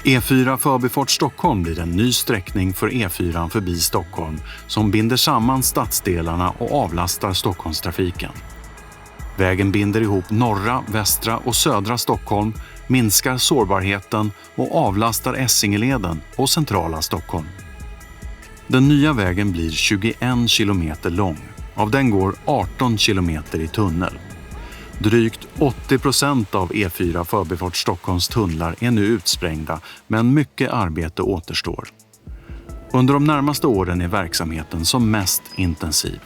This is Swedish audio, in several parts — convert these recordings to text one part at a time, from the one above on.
E4 Förbifart Stockholm blir en ny sträckning för E4 förbi Stockholm som binder samman stadsdelarna och avlastar Stockholmstrafiken. Vägen binder ihop norra, västra och södra Stockholm, minskar sårbarheten och avlastar Essingeleden och centrala Stockholm. Den nya vägen blir 21 kilometer lång. Av den går 18 kilometer i tunnel. Drygt 80% av E4 Förbifart Stockholms tunnlar är nu utsprängda, men mycket arbete återstår. Under de närmaste åren är verksamheten som mest intensiv.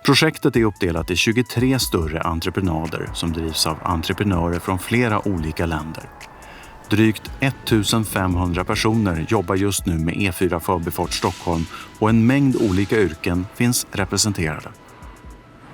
Projektet är uppdelat i 23 större entreprenader som drivs av entreprenörer från flera olika länder. Drygt 1500 personer jobbar just nu med E4 Förbifart Stockholm och en mängd olika yrken finns representerade.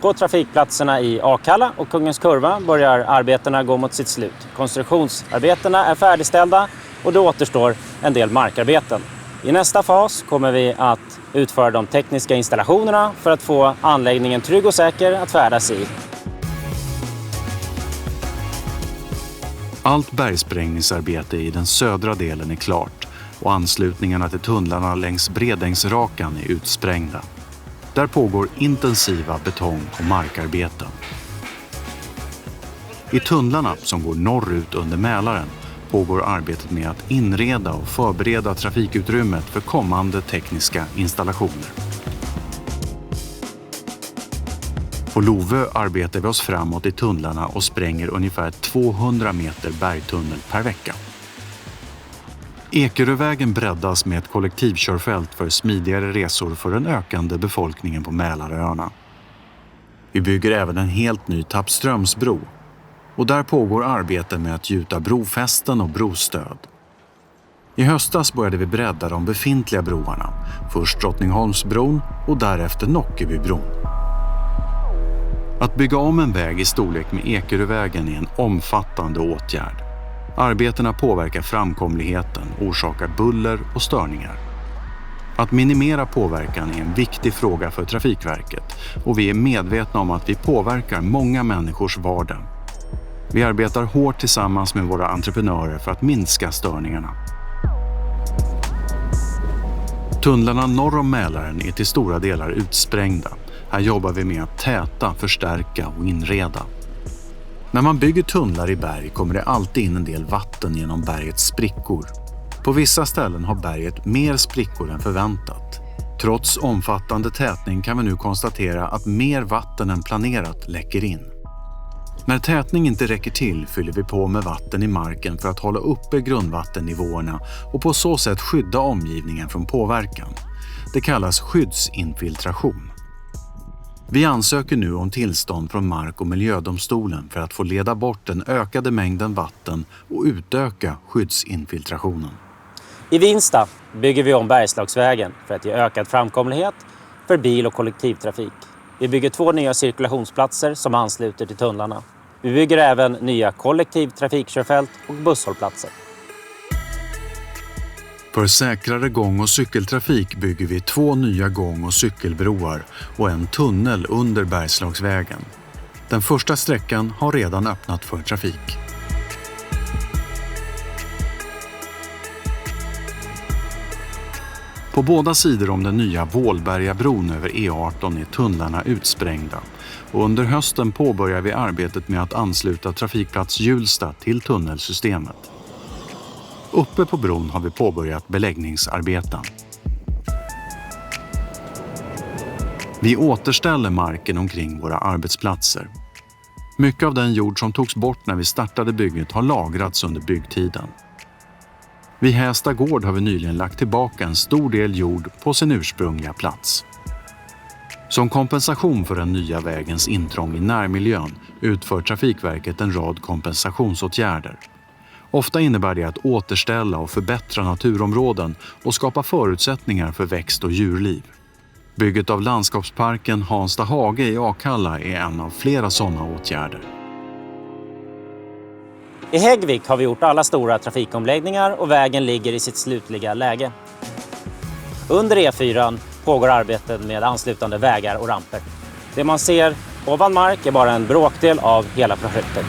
På trafikplatserna i Akalla och Kungens Kurva börjar arbetena gå mot sitt slut. Konstruktionsarbetena är färdigställda och det återstår en del markarbeten. I nästa fas kommer vi att utföra de tekniska installationerna för att få anläggningen trygg och säker att färdas i. Allt bergsprängningsarbete i den södra delen är klart och anslutningarna till tunnlarna längs Bredängsrakan är utsprängda. Där pågår intensiva betong- och markarbeten. I tunnlarna som går norrut under Mälaren pågår arbetet med att inreda och förbereda trafikutrymmet för kommande tekniska installationer. På Lovö arbetar vi oss framåt i tunnlarna och spränger ungefär 200 meter bergtunnel per vecka. Ekerövägen breddas med ett kollektivkörfält för smidigare resor för den ökande befolkningen på Mälaröarna. Vi bygger även en helt ny Tappströmsbro och där pågår arbete med att gjuta brofästen och brostöd. I höstas började vi bredda de befintliga broarna, först Drottningholmsbron och därefter Nockebybron. Att bygga om en väg i storlek med Ekerövägen är en omfattande åtgärd. Arbetena påverkar framkomligheten, orsakar buller och störningar. Att minimera påverkan är en viktig fråga för Trafikverket och vi är medvetna om att vi påverkar många människors vardag. Vi arbetar hårt tillsammans med våra entreprenörer för att minska störningarna. Tunnlarna norr om Mälaren är till stora delar utsprängda. Här jobbar vi med att täta, förstärka och inreda. När man bygger tunnlar i berg kommer det alltid in en del vatten genom bergets sprickor. På vissa ställen har berget mer sprickor än förväntat. Trots omfattande tätning kan vi nu konstatera att mer vatten än planerat läcker in. När tätning inte räcker till fyller vi på med vatten i marken för att hålla uppe grundvattennivåerna och på så sätt skydda omgivningen från påverkan. Det kallas skyddsinfiltration. Vi ansöker nu om tillstånd från Mark- och miljödomstolen för att få leda bort den ökade mängden vatten och utöka skyddsinfiltrationen. I Vinsta bygger vi om Bergslagsvägen för att ge ökad framkomlighet för bil- och kollektivtrafik. Vi bygger 2 nya cirkulationsplatser som ansluter till tunnlarna. Vi bygger även nya kollektivtrafikkörfält och busshållplatser. För säkrare gång- och cykeltrafik bygger vi 2 nya gång- och cykelbroar och en tunnel under Bergslagsvägen. Den första sträckan har redan öppnat för trafik. På båda sidor om den nya Vålbergabron över E18 är tunnlarna utsprängda och under hösten påbörjar vi arbetet med att ansluta trafikplats Hjulsta till tunnelsystemet. Uppe på bron har vi påbörjat beläggningsarbeten. Vi återställer marken omkring våra arbetsplatser. Mycket av den jord som togs bort när vi startade bygget har lagrats under byggtiden. Vid Hästa gård har vi nyligen lagt tillbaka en stor del jord på sin ursprungliga plats. Som kompensation för den nya vägens intrång i närmiljön utför Trafikverket en rad kompensationsåtgärder. Ofta innebär det att återställa och förbättra naturområden och skapa förutsättningar för växt- och djurliv. Bygget av landskapsparken Hansta Hage i Akalla är en av flera sådana åtgärder. I Häggvik har vi gjort alla stora trafikomläggningar och vägen ligger i sitt slutliga läge. Under E4 pågår arbetet med anslutande vägar och ramper. Det man ser ovan mark är bara en bråkdel av hela projektet.